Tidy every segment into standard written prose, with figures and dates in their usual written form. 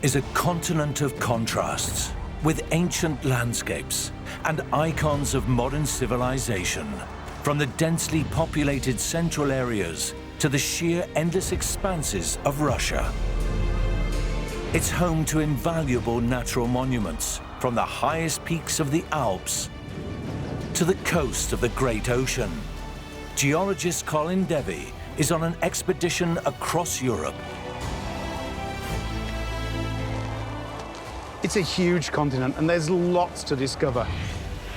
is a continent of contrasts, with ancient landscapes and icons of modern civilization, from the densely populated central areas to the sheer endless expanses of Russia. It's home to invaluable natural monuments, from the highest peaks of the Alps to the coast of the Great Ocean. Geologist Colin Devey is on an expedition across Europe. It's a huge continent and there's lots to discover.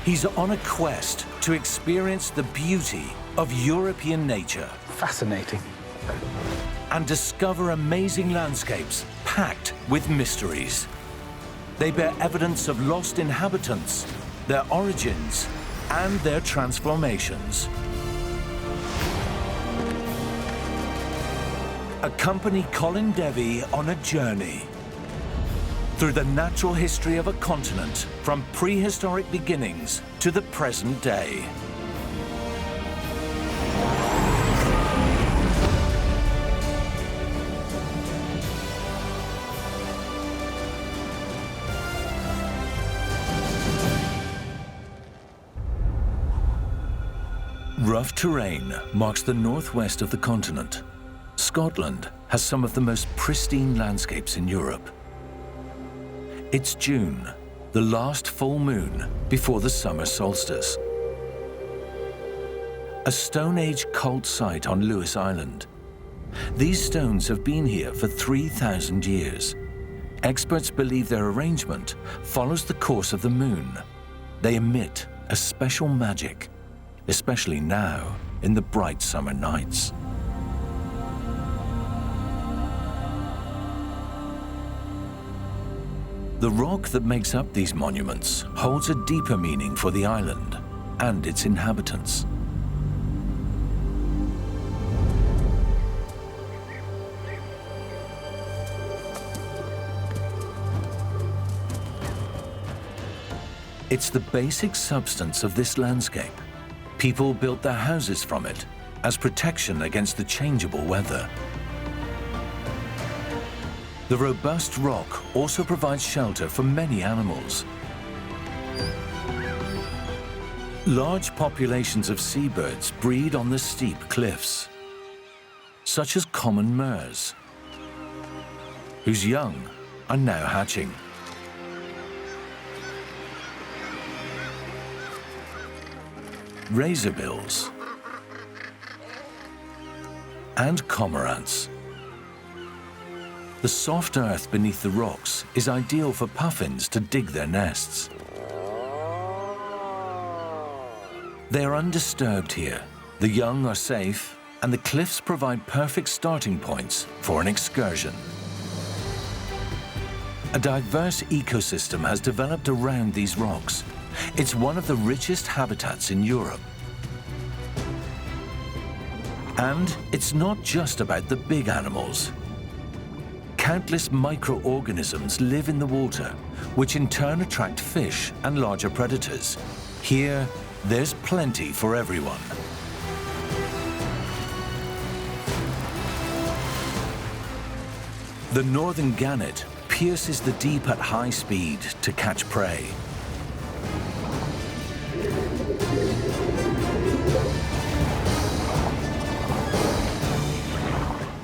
He's on a quest to experience the beauty of European nature. Fascinating. And discover amazing landscapes packed with mysteries. They bear evidence of lost inhabitants, their origins, and their transformations. Accompany Colin Devey on a journey through the natural history of a continent, from prehistoric beginnings to the present day. Rough terrain marks the northwest of the continent. Scotland has some of the most pristine landscapes in Europe. It's June, the last full moon before the summer solstice. A Stone Age cult site on Lewis Island. These stones have been here for 3,000 years. Experts believe their arrangement follows the course of the moon. They emit a special magic, especially now in the bright summer nights. The rock that makes up these monuments holds a deeper meaning for the island and its inhabitants. It's the basic substance of this landscape. People built their houses from it as protection against the changeable weather. The robust rock also provides shelter for many animals. Large populations of seabirds breed on the steep cliffs, such as common murres, whose young are now hatching. Razorbills and cormorants. The soft earth beneath the rocks is ideal for puffins to dig their nests. They are undisturbed here. The young are safe, and the cliffs provide perfect starting points for an excursion. A diverse ecosystem has developed around these rocks. It's one of the richest habitats in Europe. And it's not just about the big animals. Countless microorganisms live in the water, which in turn attract fish and larger predators. Here, there's plenty for everyone. The northern gannet pierces the deep at high speed to catch prey.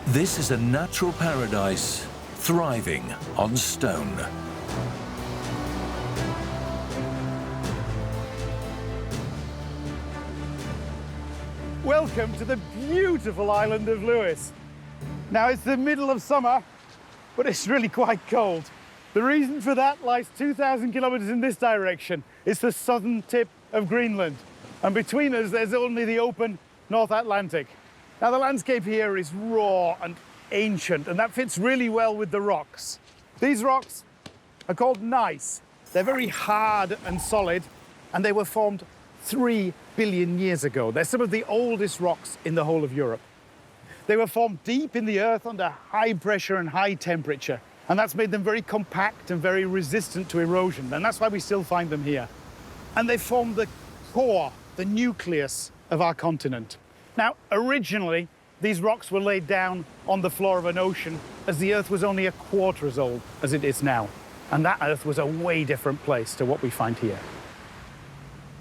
This is a natural paradise thriving on stone. Welcome to the beautiful island of Lewis. Now, it's the middle of summer, but it's really quite cold. The reason for that lies 2,000 kilometers in this direction. It's the southern tip of Greenland. And between us, there's only the open North Atlantic. Now, the landscape here is raw and ancient, and that fits really well with the rocks. These rocks are called gneiss. They're very hard and solid, and they were formed 3 billion years ago. They're some of the oldest rocks in the whole of Europe. They were formed deep in the earth under high pressure and high temperature, and that's made them very compact and very resistant to erosion, and that's why we still find them here. And they form the core, the nucleus of our continent. Now, originally, these rocks were laid down on the floor of an ocean as the Earth was only a quarter as old as it is now. And that Earth was a way different place to what we find here.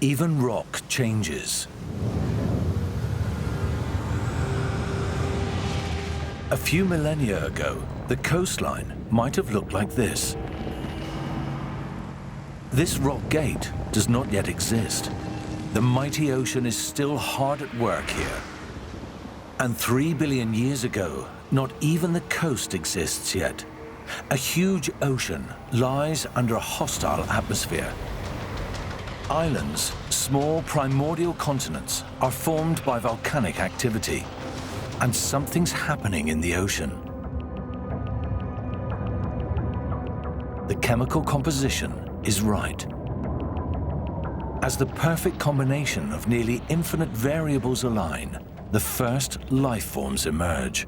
Even rock changes. A few millennia ago, the coastline might have looked like this. This rock gate does not yet exist. The mighty ocean is still hard at work here. And 3 billion years ago, not even the coast exists yet. A huge ocean lies under a hostile atmosphere. Islands, small primordial continents, are formed by volcanic activity. And something's happening in the ocean. The chemical composition is right. As the perfect combination of nearly infinite variables align, the first life forms emerge.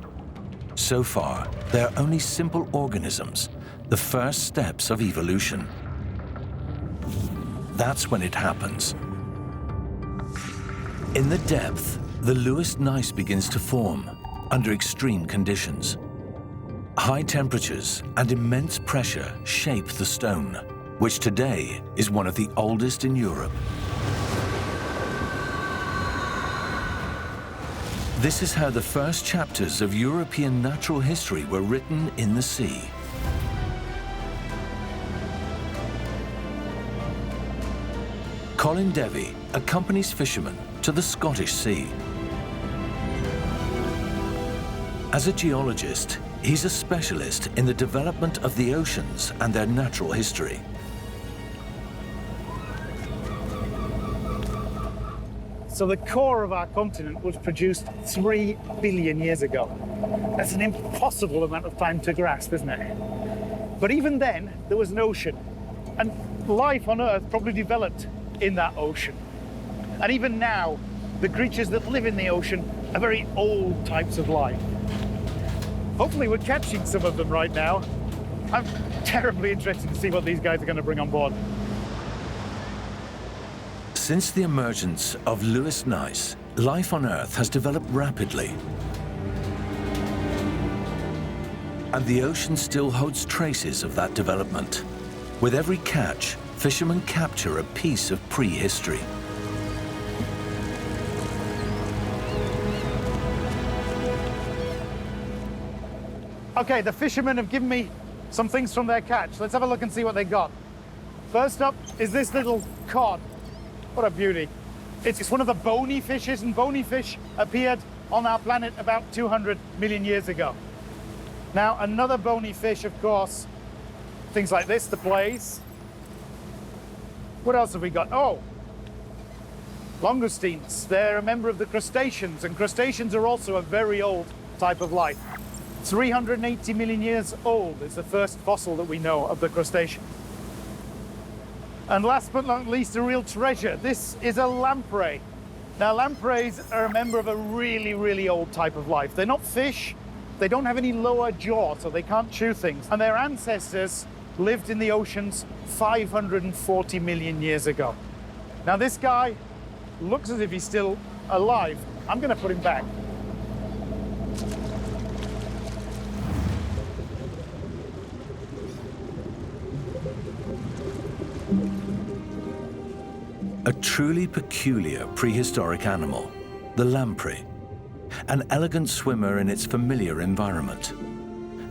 So far, they are only simple organisms, the first steps of evolution. That's when it happens. In the depth, the Lewis gneiss begins to form under extreme conditions. High temperatures and immense pressure shape the stone, which today is one of the oldest in Europe. This is how the first chapters of European natural history were written in the sea. Colin Devey accompanies fishermen to the Scottish Sea. As a geologist, he's a specialist in the development of the oceans and their natural history. So the core of our continent was produced 3 billion years ago. That's an impossible amount of time to grasp, isn't it? But even then, there was an ocean. And life on Earth probably developed in that ocean. And even now, the creatures that live in the ocean are very old types of life. Hopefully we're catching some of them right now. I'm terribly interested to see what these guys are going to bring on board. Since the emergence of Lewis gneiss, life on Earth has developed rapidly. And the ocean still holds traces of that development. With every catch, fishermen capture a piece of prehistory. Okay, the fishermen have given me some things from their catch. Let's have a look and see what they got. First up is this little cod. What a beauty. It's one of the bony fishes, and bony fish appeared on our planet about 200 million years ago. Now, another bony fish, of course, things like this, the plaice. What else have we got? Oh, langoustines. They're a member of the crustaceans, and crustaceans are also a very old type of life. 380 million years old is the first fossil that we know of the crustacean. And last but not least, a real treasure. This is a lamprey. Now, lampreys are a member of a really, really old type of life. They're not fish. They don't have any lower jaw, so they can't chew things. And their ancestors lived in the oceans 540 million years ago. Now, this guy looks as if he's still alive. I'm going to put him back. A truly peculiar prehistoric animal, the lamprey, an elegant swimmer in its familiar environment.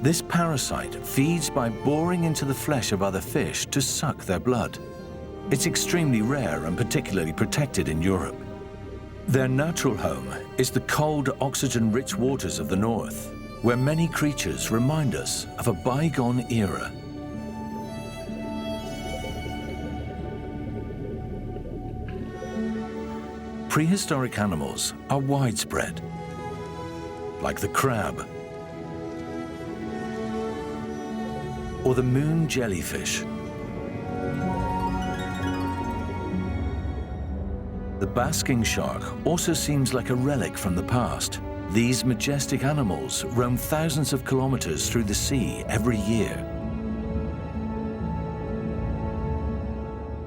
This parasite feeds by boring into the flesh of other fish to suck their blood. It's extremely rare and particularly protected in Europe. Their natural home is the cold, oxygen-rich waters of the north, where many creatures remind us of a bygone era. Prehistoric animals are widespread, like the crab or the moon jellyfish. The basking shark also seems like a relic from the past. These majestic animals roam thousands of kilometers through the sea every year.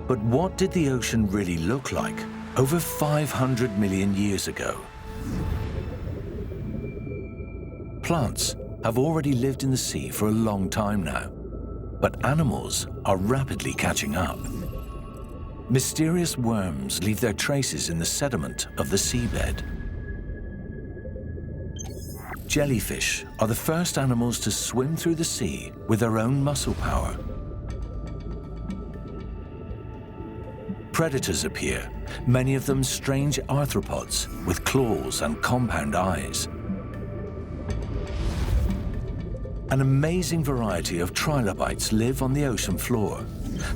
But what did the ocean really look like over 500 million years ago? Plants have already lived in the sea for a long time now, but animals are rapidly catching up. Mysterious worms leave their traces in the sediment of the seabed. Jellyfish are the first animals to swim through the sea with their own muscle power. Predators appear, many of them strange arthropods with claws and compound eyes. An amazing variety of trilobites live on the ocean floor.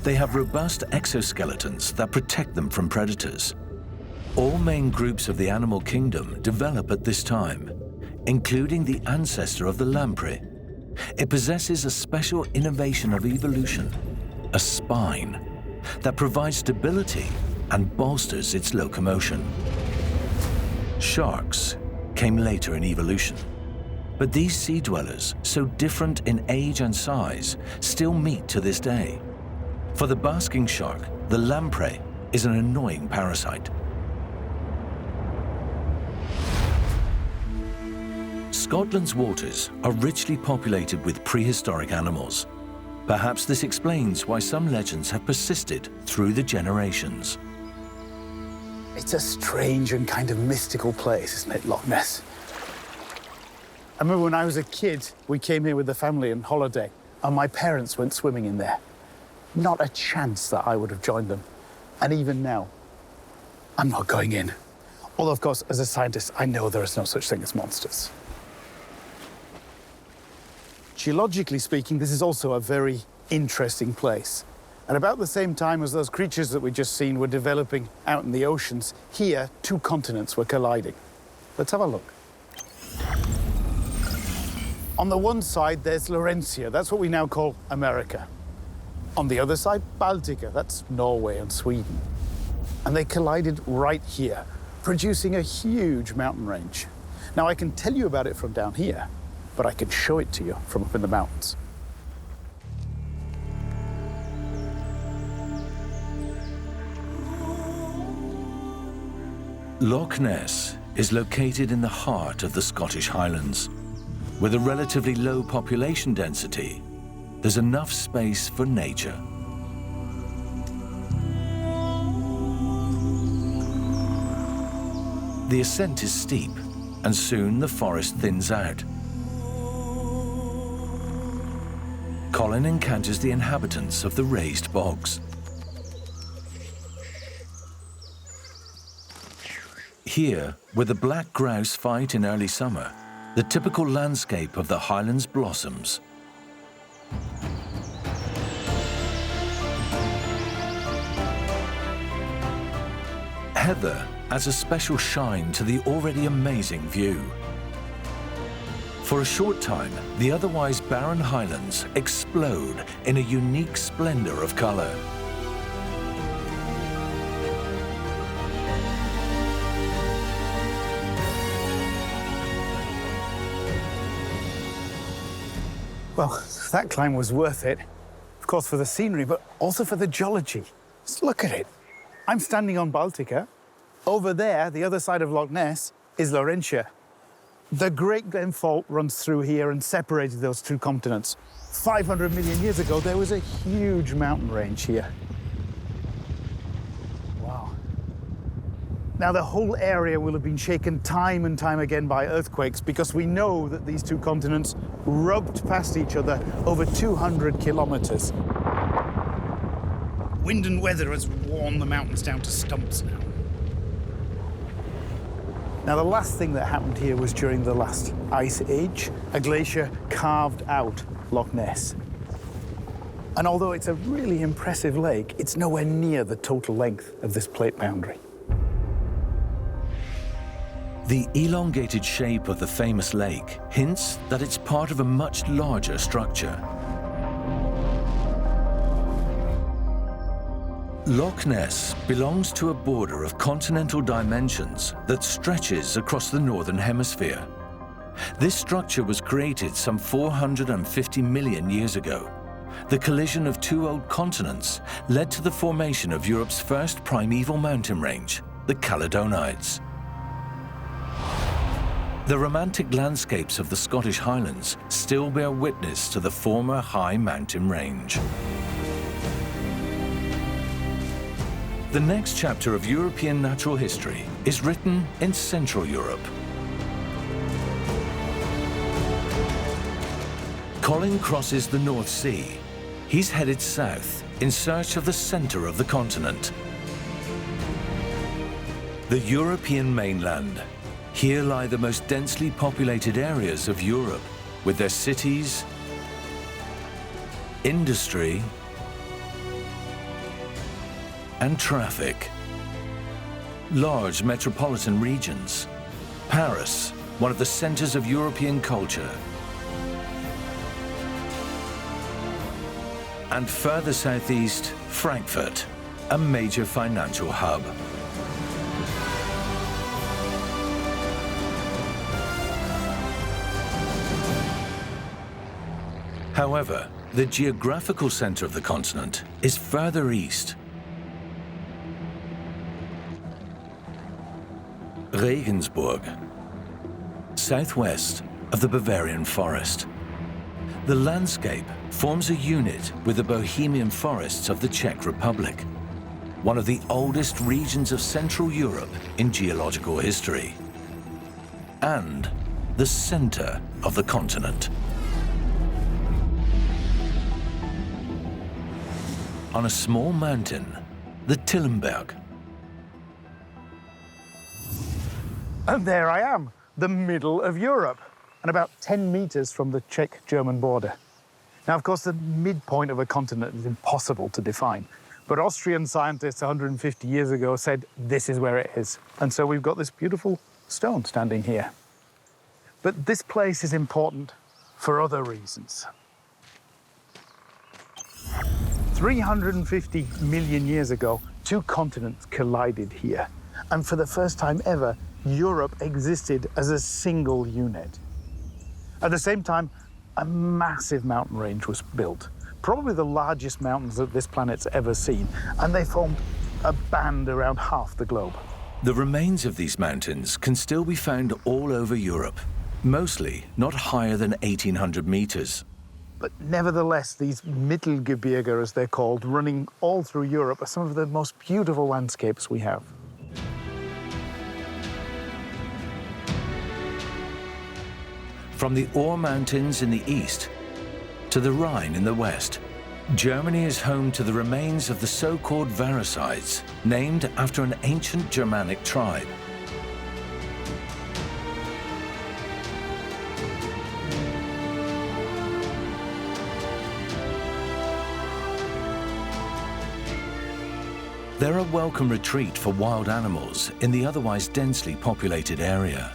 They have robust exoskeletons that protect them from predators. All main groups of the animal kingdom develop at this time, including the ancestor of the lamprey. It possesses a special innovation of evolution, a spine, that provides stability and bolsters its locomotion. Sharks came later in evolution, but these sea dwellers, so different in age and size, still meet to this day. For the basking shark, the lamprey is an annoying parasite. Scotland's waters are richly populated with prehistoric animals. Perhaps this explains why some legends have persisted through the generations. It's a strange and kind of mystical place, isn't it, Loch Ness? I remember when I was a kid, we came here with the family on holiday, and my parents went swimming in there. Not a chance that I would have joined them. And even now, I'm not going in. Although, of course, as a scientist, I know there is no such thing as monsters. Geologically speaking, this is also a very interesting place. At about the same time as those creatures that we've just seen were developing out in the oceans, here, two continents were colliding. Let's have a look. On the one side, there's Laurentia. That's what we now call America. On the other side, Baltica. That's Norway and Sweden. And they collided right here, producing a huge mountain range. Now, I can tell you about it from down here, but I can show it to you from up in the mountains. Loch Ness is located in the heart of the Scottish Highlands. With a relatively low population density, there's enough space for nature. The ascent is steep, and soon the forest thins out. Colin encounters the inhabitants of the raised bogs. Here, where the black grouse fight in early summer, the typical landscape of the Highlands blossoms. Heather adds a special shine to the already amazing view. For a short time, the otherwise barren highlands explode in a unique splendor of color. Well, that climb was worth it. Of course, for the scenery, but also for the geology. Just look at it. I'm standing on Baltica. Over there, the other side of Loch Ness, is Laurentia. The Great Glen Fault runs through here and separated those two continents. 500 million years ago, there was a huge mountain range here. Wow. Now, the whole area will have been shaken time and time again by earthquakes because we know that these two continents rubbed past each other over 200 kilometers. Wind and weather has worn the mountains down to stumps now. Now, the last thing that happened here was during the last ice age. A glacier carved out Loch Ness. And although it's a really impressive lake, it's nowhere near the total length of this plate boundary. The elongated shape of the famous lake hints that it's part of a much larger structure. Loch Ness belongs to a border of continental dimensions that stretches across the northern hemisphere. This structure was created some 450 million years ago. The collision of two old continents led to the formation of Europe's first primeval mountain range, the Caledonides. The romantic landscapes of the Scottish Highlands still bear witness to the former high mountain range. The next chapter of European natural history is written in Central Europe. Colin crosses the North Sea. He's headed south in search of the center of the continent. The European mainland. Here lie the most densely populated areas of Europe, with their cities, industry, and traffic. Large metropolitan regions. Paris, one of the centers of European culture. And further southeast, Frankfurt, a major financial hub. However, the geographical center of the continent is further east. Regensburg, southwest of the Bavarian forest. The landscape forms a unit with the Bohemian forests of the Czech Republic, one of the oldest regions of Central Europe in geological history, and the center of the continent. On a small mountain, the Tillenberg. And there I am, the middle of Europe, and about 10 meters from the Czech-German border. Now, of course, the midpoint of a continent is impossible to define, but Austrian scientists 150 years ago said this is where it is. And so we've got this beautiful stone standing here. But this place is important for other reasons. 350 million years ago, two continents collided here. And for the first time ever, Europe existed as a single unit. At the same time, a massive mountain range was built, probably the largest mountains that this planet's ever seen, and they formed a band around half the globe. The remains of these mountains can still be found all over Europe, mostly not higher than 1,800 meters. But nevertheless, these Mittelgebirge, as they're called, running all through Europe, are some of the most beautiful landscapes we have. From the Ore Mountains in the east to the Rhine in the west, Germany is home to the remains of the so-called Varasides, named after an ancient Germanic tribe. They're a welcome retreat for wild animals in the otherwise densely populated area.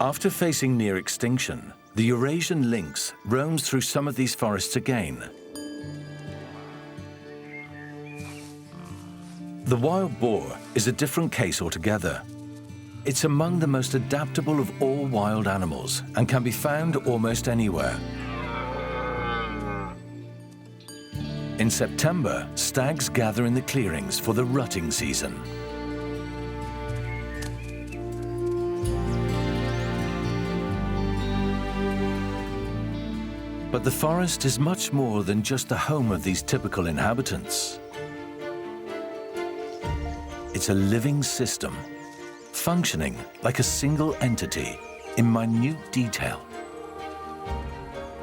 After facing near extinction, the Eurasian lynx roams through some of these forests again. The wild boar is a different case altogether. It's among the most adaptable of all wild animals and can be found almost anywhere. In September, stags gather in the clearings for the rutting season. But the forest is much more than just the home of these typical inhabitants. It's a living system, functioning like a single entity in minute detail.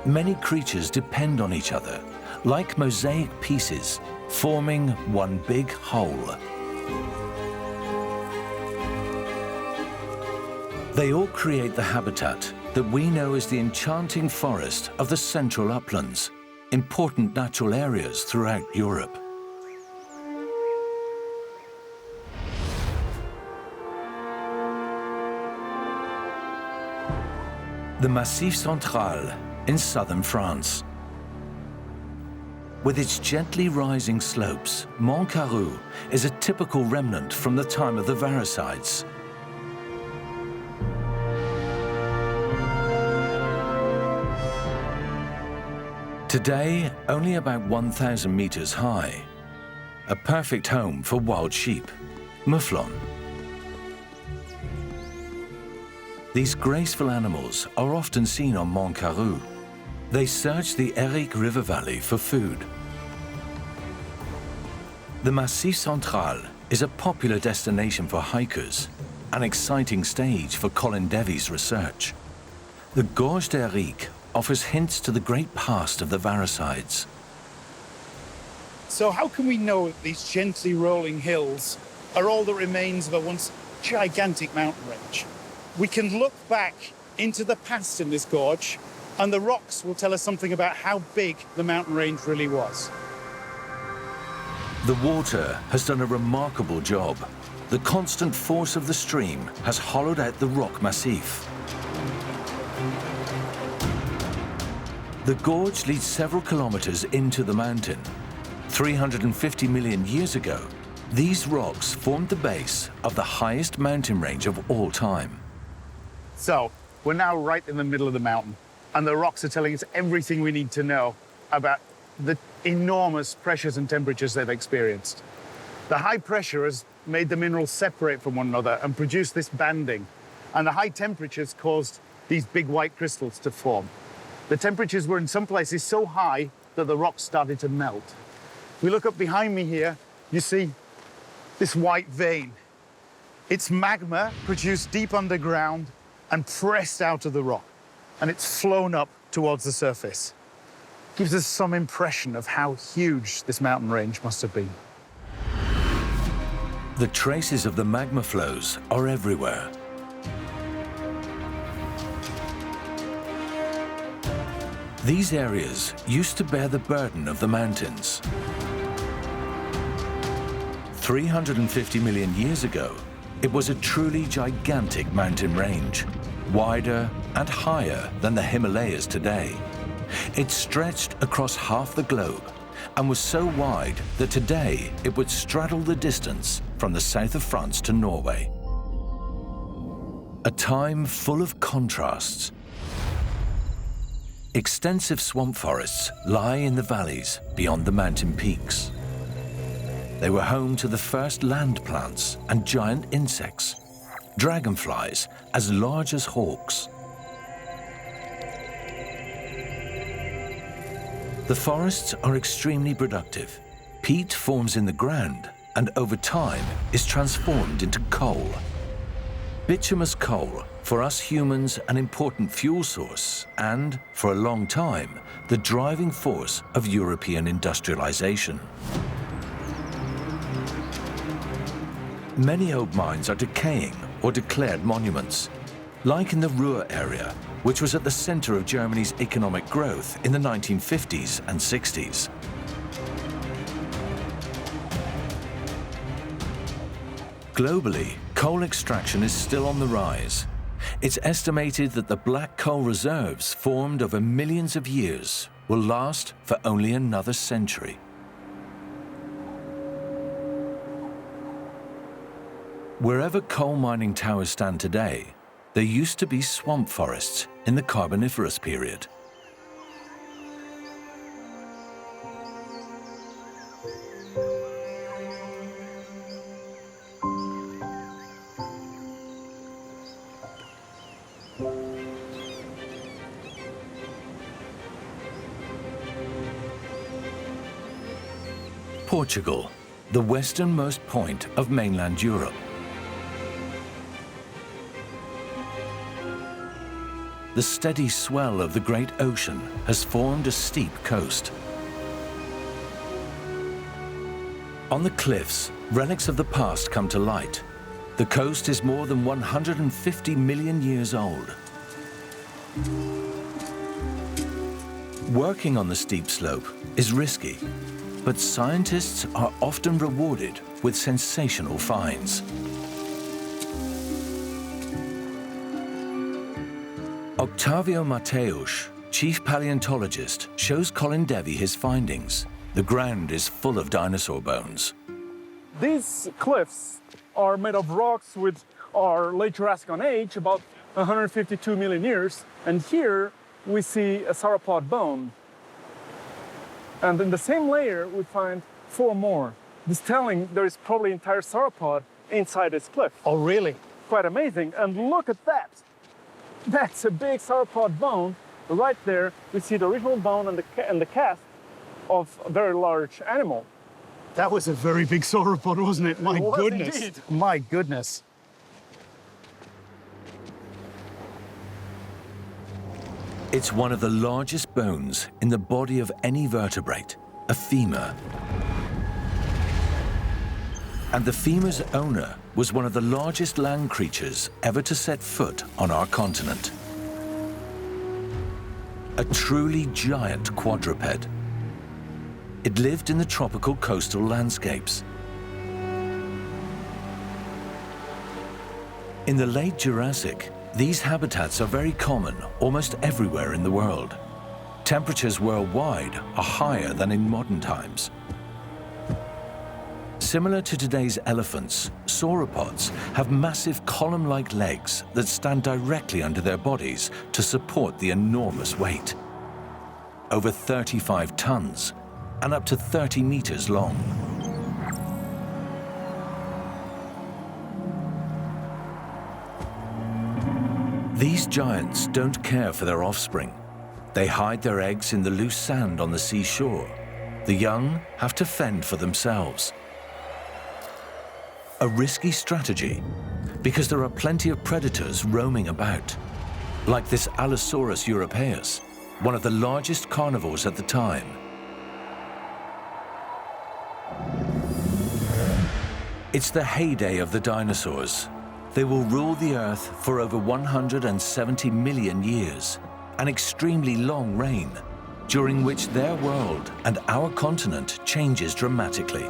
Many creatures depend on each other, like mosaic pieces, forming one big whole. They all create the habitat that we know as the enchanting forest of the central uplands, important natural areas throughout Europe. The Massif Central in southern France. With its gently rising slopes, Mont Caroux is a typical remnant from the time of the Varasides. Today, only about 1,000 meters high. A perfect home for wild sheep, mouflon. These graceful animals are often seen on Mont Caru. They search the Eric River Valley for food. The Massif Central is a popular destination for hikers, an exciting stage for Colin Devey's research. The Gorge d'Eric offers hints to the great past of the Varicides. So how can we know that these gently rolling hills are all that remains of a once gigantic mountain range? We can look back into the past in this gorge, and the rocks will tell us something about how big the mountain range really was. The water has done a remarkable job. The constant force of the stream has hollowed out the rock massif. The gorge leads several kilometers into the mountain. 350 million years ago, these rocks formed the base of the highest mountain range of all time. So we're now right in the middle of the mountain, and the rocks are telling us everything we need to know about the enormous pressures and temperatures they've experienced. The high pressure has made the minerals separate from one another and produce this banding, and the high temperatures caused these big white crystals to form. The temperatures were in some places so high that the rocks started to melt. If we look up behind me here, you see this white vein. It's magma produced deep underground and pressed out of the rock, and it's flown up towards the surface. Gives us some impression of how huge this mountain range must have been. The traces of the magma flows are everywhere. These areas used to bear the burden of the mountains. 350 million years ago, it was a truly gigantic mountain range, wider and higher than the Himalayas today. It stretched across half the globe and was so wide that today it would straddle the distance from the south of France to Norway. A time full of contrasts. Extensive swamp forests lie in the valleys beyond the mountain peaks. They were home to the first land plants and giant insects, dragonflies as large as hawks. The forests are extremely productive. Peat forms in the ground and over time is transformed into coal. Bituminous coal, for us humans, an important fuel source and, for a long time, the driving force of European industrialization. Many old mines are decaying or declared monuments, like in the Ruhr area, which was at the center of Germany's economic growth in the 1950s and 60s. Globally, coal extraction is still on the rise. It's estimated that the black coal reserves formed over millions of years will last for only another century. Wherever coal mining towers stand today, there used to be swamp forests in the Carboniferous period. Portugal, the westernmost point of mainland Europe. The steady swell of the great ocean has formed a steep coast. On the cliffs, relics of the past come to light. The coast is more than 150 million years old. Working on the steep slope is risky, but scientists are often rewarded with sensational finds. Octavio Mateus, chief paleontologist, shows Colin Devey his findings. The ground is full of dinosaur bones. These cliffs are made of rocks which are late Jurassic on age, about 152 million years. And here we see a sauropod bone. And in the same layer, we find 4 more. This telling there is probably an entire sauropod inside this cliff. Oh, really? Quite amazing. And look at that. That's a big sauropod bone. Right there, we see the original bone and the cast of a very large animal. That was a very big sauropod, wasn't it? My It was goodness. indeed. My goodness. It's one of the largest bones in the body of any vertebrate, a femur. And the femur's owner was one of the largest land creatures ever to set foot on our continent. A truly giant quadruped. It lived in the tropical coastal landscapes. In the late Jurassic, these habitats are very common almost everywhere in the world. Temperatures worldwide are higher than in modern times. Similar to today's elephants, sauropods have massive column-like legs that stand directly under their bodies to support the enormous weight. Over 35 tons and up to 30 meters long. These giants don't care for their offspring. They hide their eggs in the loose sand on the seashore. The young have to fend for themselves. A risky strategy, because there are plenty of predators roaming about, like this Allosaurus europaeus, one of the largest carnivores at the time. It's the heyday of the dinosaurs. They will rule the Earth for over 170 million years, an extremely long reign, during which their world and our continent changes dramatically.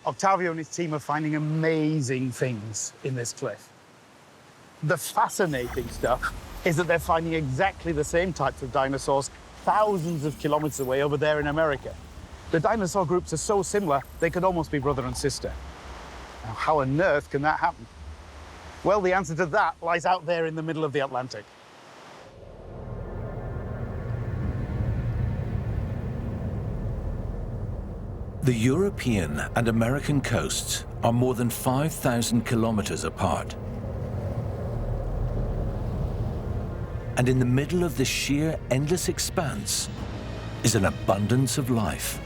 Octavio and his team are finding amazing things in this cliff. The fascinating stuff is that they're finding exactly the same types of dinosaurs thousands of kilometers away over there in America. The dinosaur groups are so similar, they could almost be brother and sister. Now, how on earth can that happen? Well, the answer to that lies out there in the middle of the Atlantic. The European and American coasts are more than 5,000 kilometers apart. And in the middle of this sheer, endless expanse is an abundance of life.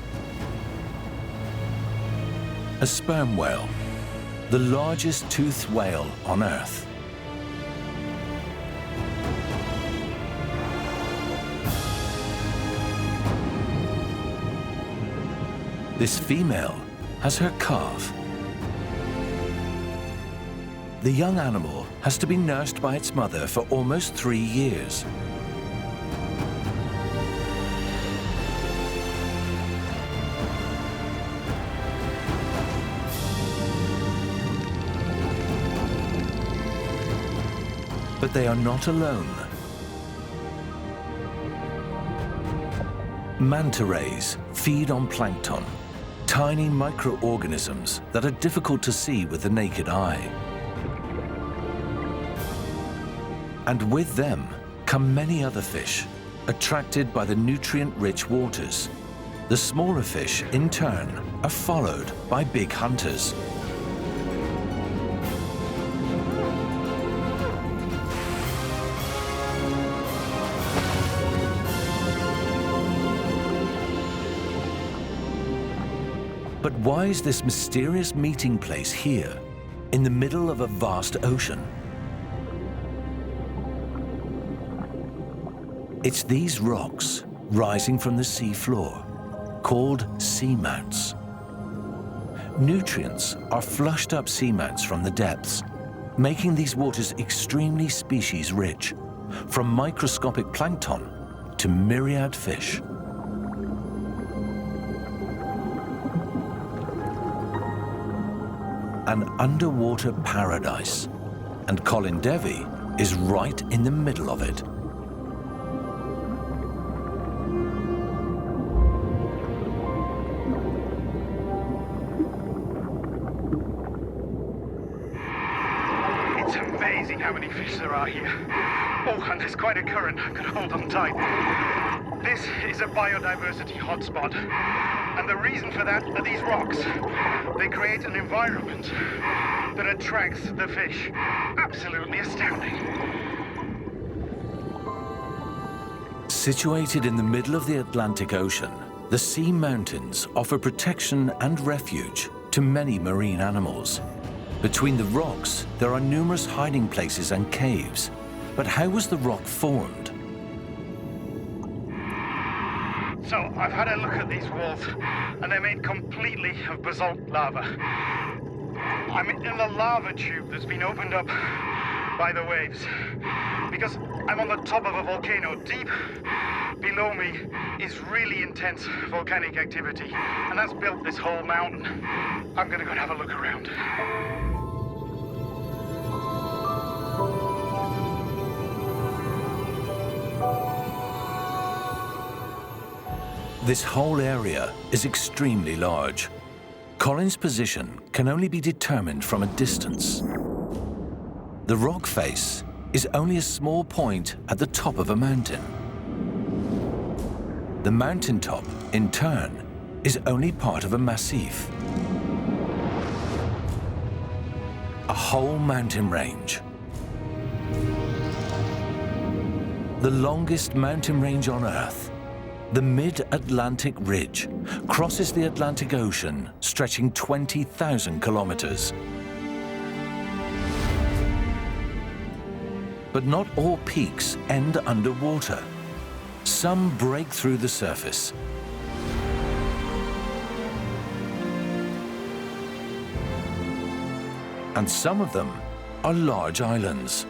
A sperm whale, the largest toothed whale on Earth. This female has her calf. The young animal has to be nursed by its mother for almost 3 years. But they are not alone. Manta rays feed on plankton, tiny microorganisms that are difficult to see with the naked eye. And with them come many other fish, attracted by the nutrient-rich waters. The smaller fish, in turn, are followed by big hunters. But why is this mysterious meeting place here, in the middle of a vast ocean? It's these rocks rising from the sea floor, called seamounts. Nutrients are flushed up seamounts from the depths, making these waters extremely species rich, from microscopic plankton to myriad fish. An underwater paradise, and Colin Devey is right in the middle of it. It's amazing how many fish there are here. Oh, and there's quite a current. I could hold on tight. This is a biodiversity hotspot. And the reason for that are these rocks. They create an environment that attracts the fish. Absolutely astounding. Situated in the middle of the Atlantic Ocean, the sea mountains offer protection and refuge to many marine animals. Between the rocks, there are numerous hiding places and caves. But how was the rock formed? So, I've had a look at these walls, and they're made completely of basalt lava. I'm in the lava tube that's been opened up by the waves, because I'm on the top of a volcano. Deep below me is really intense volcanic activity, and that's built this whole mountain. I'm gonna go and have a look around. This whole area is extremely large. Colin's position can only be determined from a distance. The rock face is only a small point at the top of a mountain. The mountaintop, in turn, is only part of a massif. A whole mountain range. The longest mountain range on Earth, the Mid-Atlantic Ridge, crosses the Atlantic Ocean, stretching 20,000 kilometers. But not all peaks end underwater. Some break through the surface. And some of them are large islands.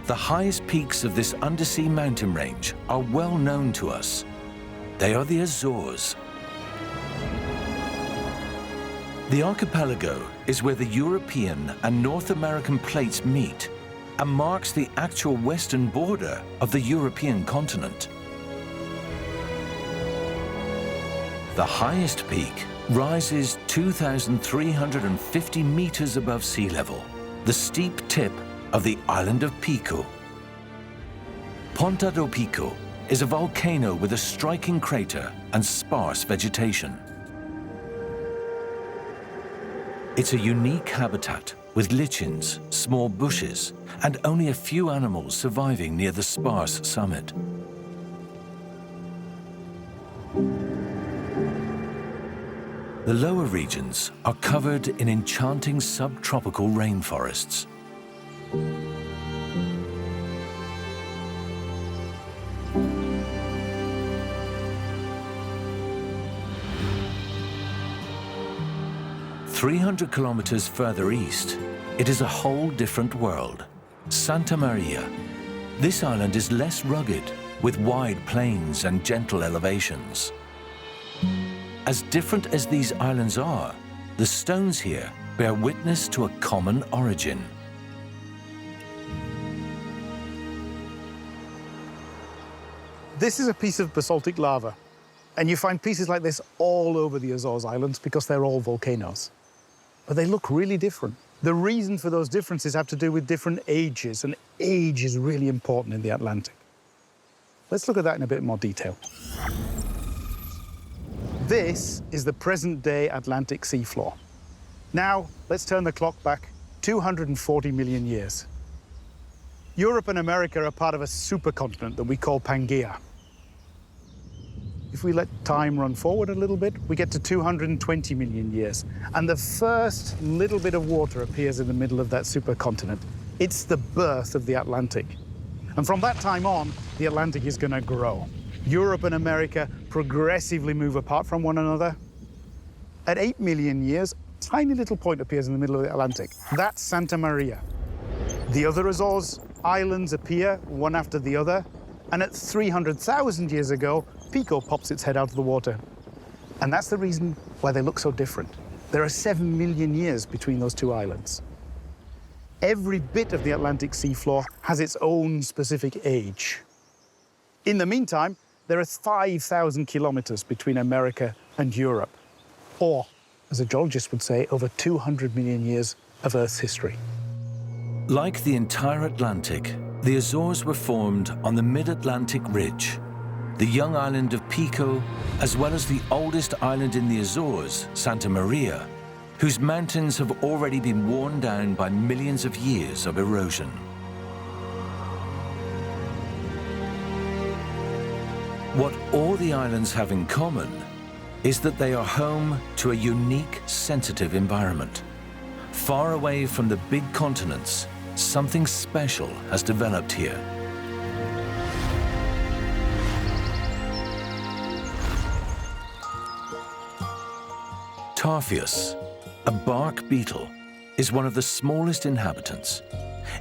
The highest peaks of this undersea mountain range are well known to us. They are the Azores. The archipelago is where the European and North American plates meet and marks the actual western border of the European continent. The highest peak rises 2,350 meters above sea level, the steep tip of the island of Pico. Ponta do Pico is a volcano with a striking crater and sparse vegetation. It's a unique habitat with lichens, small bushes, and only a few animals surviving near the sparse summit. The lower regions are covered in enchanting subtropical rainforests. "300 kilometers further east, it is a whole different world. Santa Maria. This island is less rugged, with wide plains and gentle elevations. As different as these islands are, the stones here bear witness to a common origin. This is a piece of basaltic lava, and you find pieces like this all over the Azores Islands because they're all volcanoes. But they look really different. The reason for those differences have to do with different ages, and age is really important in the Atlantic. Let's look at that in a bit more detail. This is the present-day Atlantic seafloor. Now, let's turn the clock back 240 million years. Europe and America are part of a supercontinent that we call Pangaea. If we let time run forward a little bit, we get to 220 million years. And the first little bit of water appears in the middle of that supercontinent. It's the birth of the Atlantic. And from that time on, the Atlantic is going to grow. Europe and America progressively move apart from one another. At 8 million years, a tiny little point appears in the middle of the Atlantic. That's Santa Maria. The other Azores islands appear one after the other. And at 300,000 years ago, Pico pops its head out of the water. And that's the reason why they look so different. There are 7 million years between those two islands. Every bit of the Atlantic seafloor has its own specific age. In the meantime, there are 5,000 kilometers between America and Europe, or, as a geologist would say, over 200 million years of Earth's history. Like the entire Atlantic, The Azores were formed on the mid-Atlantic ridge, the young island of Pico, as well as the oldest island in the Azores, Santa Maria, whose mountains have already been worn down by millions of years of erosion. What all the islands have in common is that they are home to a unique, sensitive environment. Far away from the big continents, something special has developed here. Tarfius, a bark beetle, is one of the smallest inhabitants.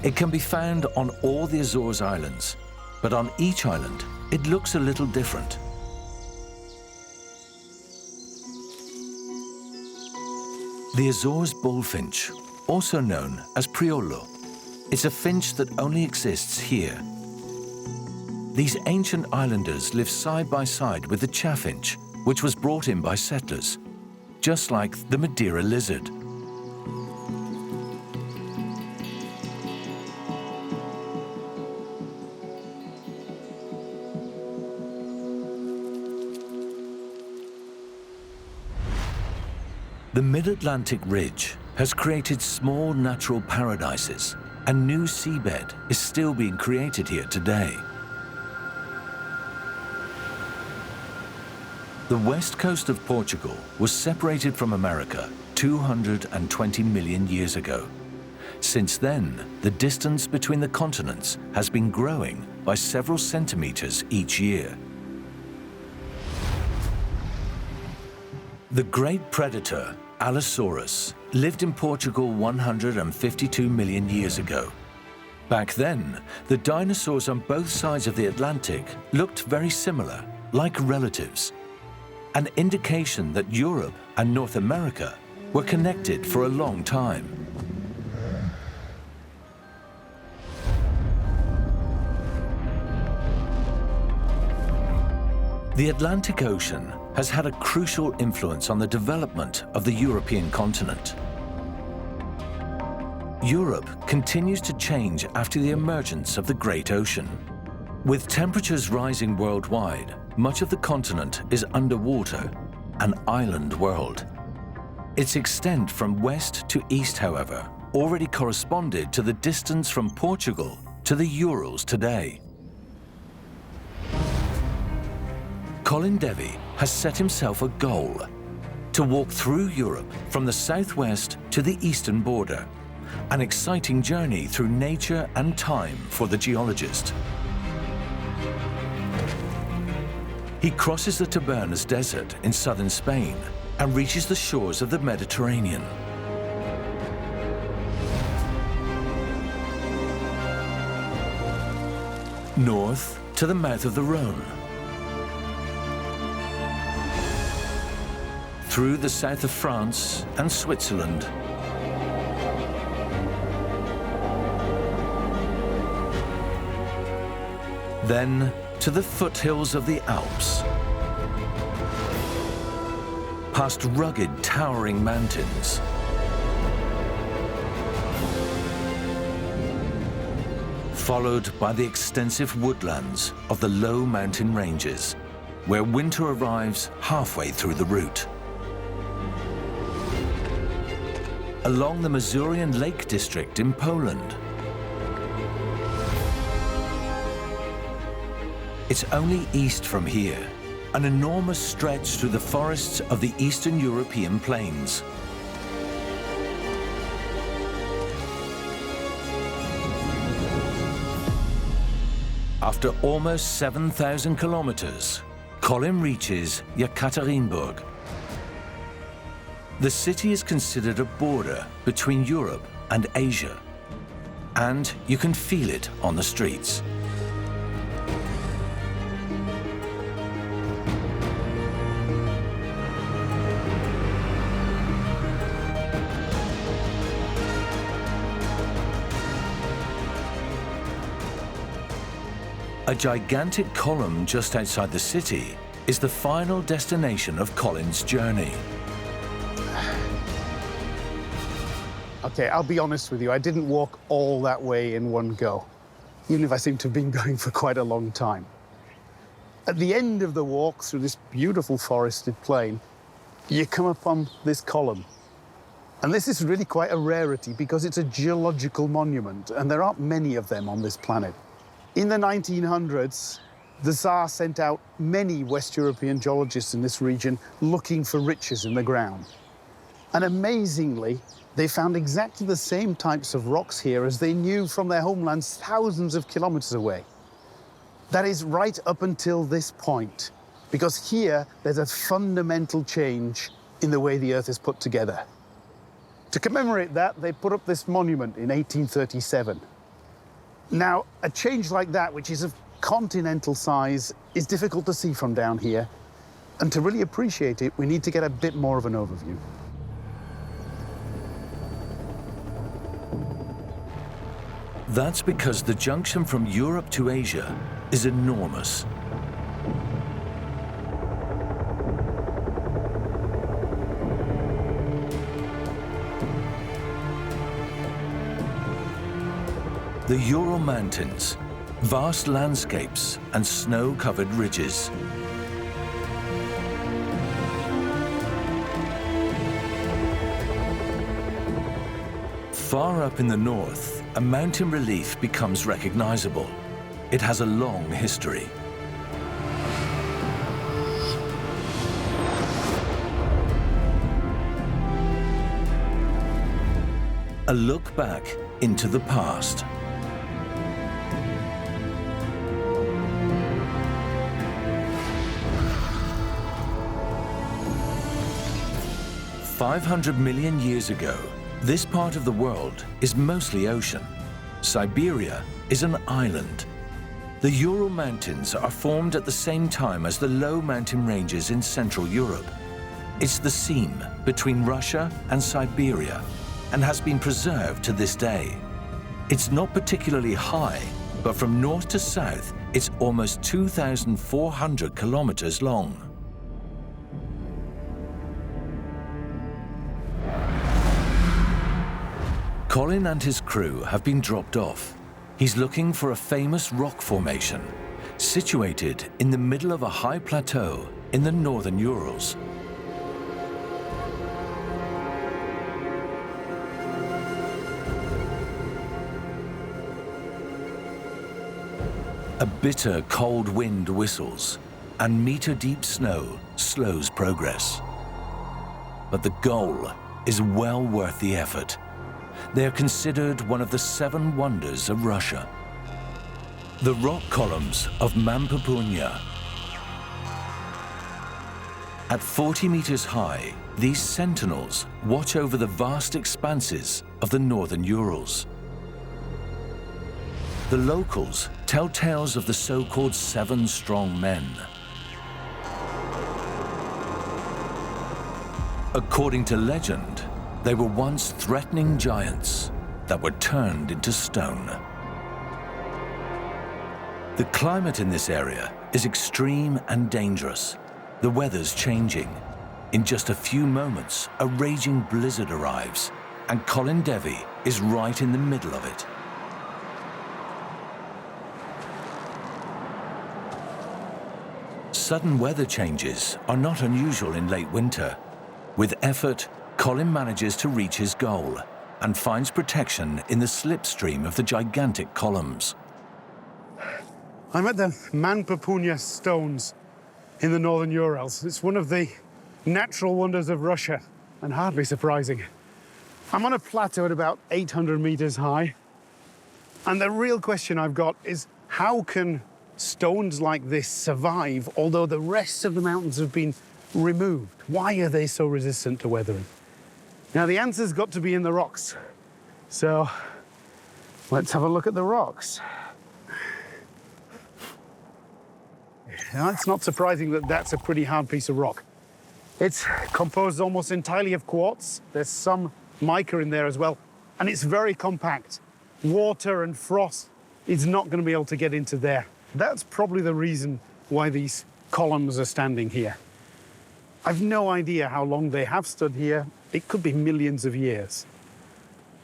It can be found on all the Azores Islands, but on each island, it looks a little different. The Azores bullfinch, also known as Priolo, is a finch that only exists here. These ancient islanders live side by side with the chaffinch, which was brought in by settlers, just like the Madeira lizard. The mid-Atlantic ridge has created small natural paradises, and new seabed is still being created here today. The west coast of Portugal was separated from America 220 million years ago. Since then, the distance between the continents has been growing by several centimeters each year. The great predator, Allosaurus, lived in Portugal 152 million years ago. Back then, the dinosaurs on both sides of the Atlantic looked very similar, like relatives, an indication that Europe and North America were connected for a long time. The Atlantic Ocean has had a crucial influence on the development of the European continent. Europe continues to change after the emergence of the Great Ocean. With temperatures rising worldwide, much of the continent is underwater, an island world. Its extent from west to east, however, already corresponded to the distance from Portugal to the Urals today. Colin Devey has set himself a goal: to walk through Europe from the southwest to the eastern border, an exciting journey through nature and time for the geologist. He crosses the Tabernas Desert in southern Spain and reaches the shores of the Mediterranean. North to the mouth of the Rhone, through the south of France and Switzerland, then to the foothills of the Alps, past rugged, towering mountains, followed by the extensive woodlands of the low mountain ranges, where winter arrives halfway through the route. Along the Masurian Lake District in Poland. It's only east from here, an enormous stretch through the forests of the Eastern European plains. After almost 7,000 kilometers, Colin reaches Yekaterinburg. The city is considered a border between Europe and Asia, and you can feel it on the streets. A gigantic column just outside the city is the final destination of Colin's journey. Okay, I'll be honest with you, I didn't walk all that way in one go. even if I seem to have been going for quite a long time. At the end of the walk through this beautiful forested plain, you come upon this column. And this is really quite a rarity because it's a geological monument, and there aren't many of them on this planet. In the 1900s, the Tsar sent out many West European geologists in this region looking for riches in the ground. And amazingly, they found exactly the same types of rocks here as they knew from their homelands thousands of kilometers away. That is right up until this point, because here there's a fundamental change in the way the Earth is put together. To commemorate that, they put up this monument in 1837. Now, a change like that, which is of continental size, is difficult to see from down here. And to really appreciate it, we need to get a bit more of an overview. That's because the junction from Europe to Asia is enormous. The Ural Mountains, vast landscapes and snow-covered ridges. Far up in the north, a mountain relief becomes recognizable. It has a long history. A look back into the past. "500 million years ago, this part of the world is mostly ocean. Siberia is an island. The Ural Mountains are formed at the same time as the low mountain ranges in Central Europe. It's the seam between Russia and Siberia and has been preserved to this day. It's not particularly high, but from north to south, it's almost 2,400 kilometers long. Colin and his crew have been dropped off. He's looking for a famous rock formation situated in the middle of a high plateau in the northern Urals. A bitter cold wind whistles, and meter-deep snow slows progress. But the goal is well worth the effort. They are considered one of the 7 wonders of Russia. The rock columns of Mampupunya. At 40 meters high, these sentinels watch over the vast expanses of the northern Urals. The locals tell tales of the so-called 7 strong men. According to legend, they were once threatening giants that were turned into stone. The climate in this area is extreme and dangerous. The weather's changing. In just a few moments, a raging blizzard arrives, and Colin Devey is right in the middle of it. Sudden weather changes are not unusual in late winter. With effort, Colin manages to reach his goal and finds protection in the slipstream of the gigantic columns. I'm at the Mampupunya stones in the northern Urals. It's one of the natural wonders of Russia, and hardly surprising. I'm on a plateau at about 800 meters high, and the real question I've got is, how can stones like this survive, although the rest of the mountains have been removed? Why are they so resistant to weathering? Now, the answer's got to be in the rocks. So let's have a look at the rocks. Now, it's not surprising that that's a pretty hard piece of rock. It's composed almost entirely of quartz. There's some mica in there as well, and it's very compact. Water and frost is not going to be able to get into there. That's probably the reason why these columns are standing here. I've no idea how long they have stood here. It could be millions of years.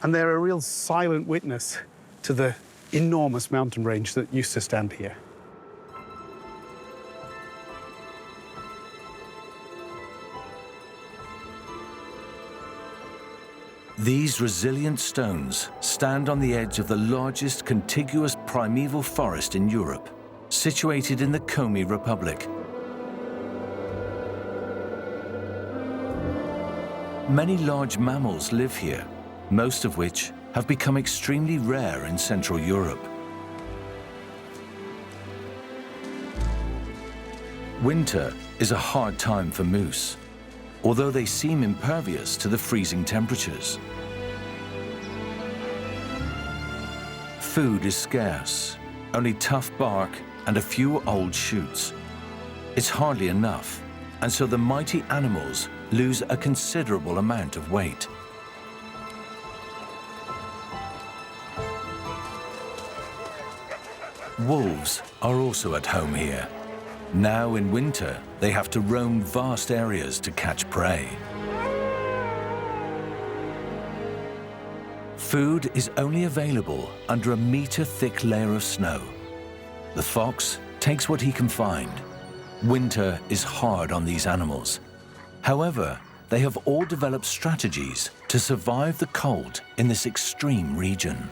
And they're a real silent witness to the enormous mountain range that used to stand here. These resilient stones stand on the edge of the largest contiguous primeval forest in Europe, situated in the Komi Republic. Many large mammals live here, most of which have become extremely rare in Central Europe. Winter is a hard time for moose, although they seem impervious to the freezing temperatures. Food is scarce, only tough bark and a few old shoots. It's hardly enough, and so the mighty animals lose a considerable amount of weight. Wolves are also at home here. Now in winter, they have to roam vast areas to catch prey. Food is only available under a meter-thick layer of snow. The fox takes what he can find. Winter is hard on these animals. However, they have all developed strategies to survive the cold in this extreme region.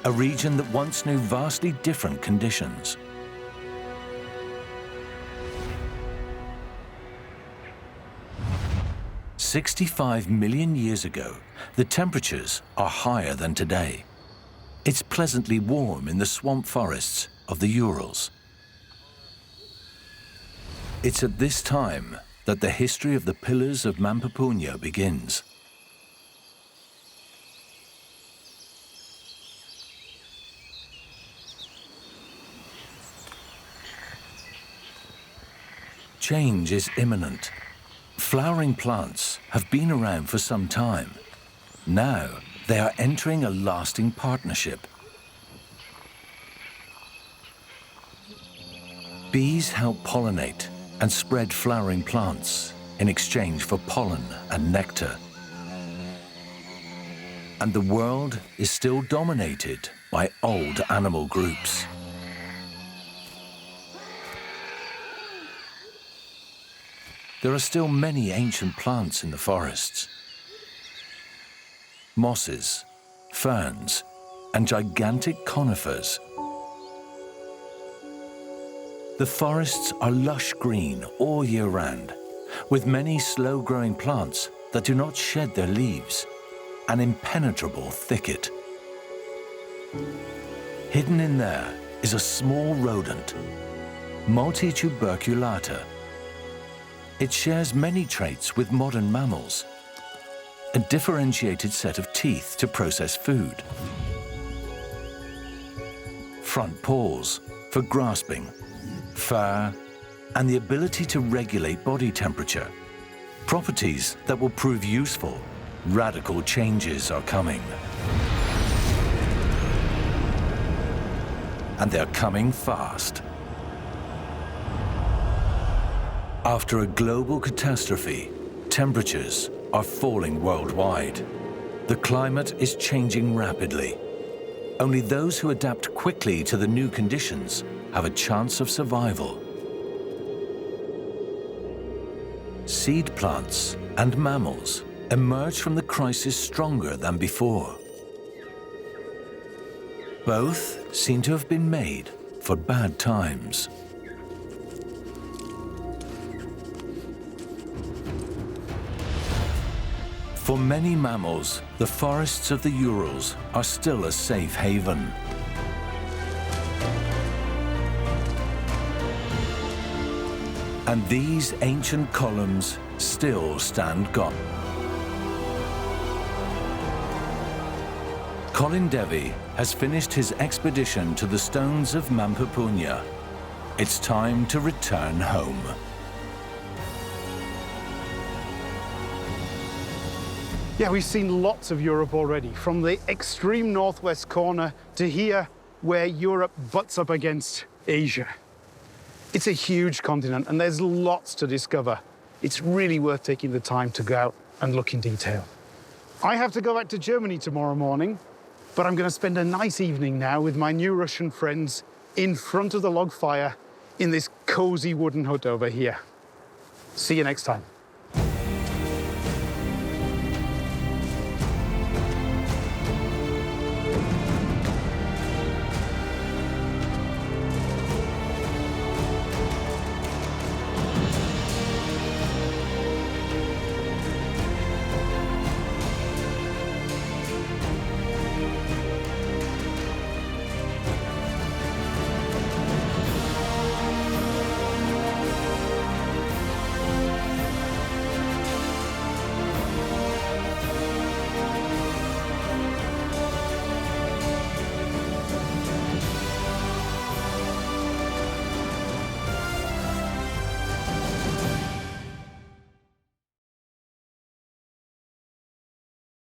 A region that once knew vastly different conditions. "65 million years ago, the temperatures are higher than today. It's pleasantly warm in the swamp forests of the Urals. It's at this time that the history of the pillars of Mamperpunja begins. Change is imminent. Flowering plants have been around for some time. Now, they are entering a lasting partnership. Bees help pollinate and spread flowering plants in exchange for pollen and nectar. And the world is still dominated by old animal groups. There are still many ancient plants in the forests. Mosses, ferns, and gigantic conifers. The forests are lush green all year round, with many slow-growing plants that do not shed their leaves, an impenetrable thicket. Hidden in there is a small rodent, Multituberculata. It shares many traits with modern mammals. A differentiated set of teeth to process food. Front paws for grasping, fur, and the ability to regulate body temperature. Properties that will prove useful. Radical changes are coming. And they're coming fast. After a global catastrophe, temperatures are falling worldwide. The climate is changing rapidly. Only those who adapt quickly to the new conditions have a chance of survival. Seed plants and mammals emerge from the crisis stronger than before. Both seem to have been made for bad times. For many mammals, the forests of the Urals are still a safe haven. And these ancient columns still stand guard. Colin Devey has finished his expedition to the stones of Mamperpunja. It's time to return home. Yeah, we've seen lots of Europe already, from the extreme northwest corner to here, where Europe butts up against Asia. It's a huge continent, and there's lots to discover. It's really worth taking the time to go out and look in detail. I have to go back to Germany tomorrow morning, but I'm going to spend a nice evening now with my new Russian friends in front of the log fire in this cozy wooden hut over here. See you next time.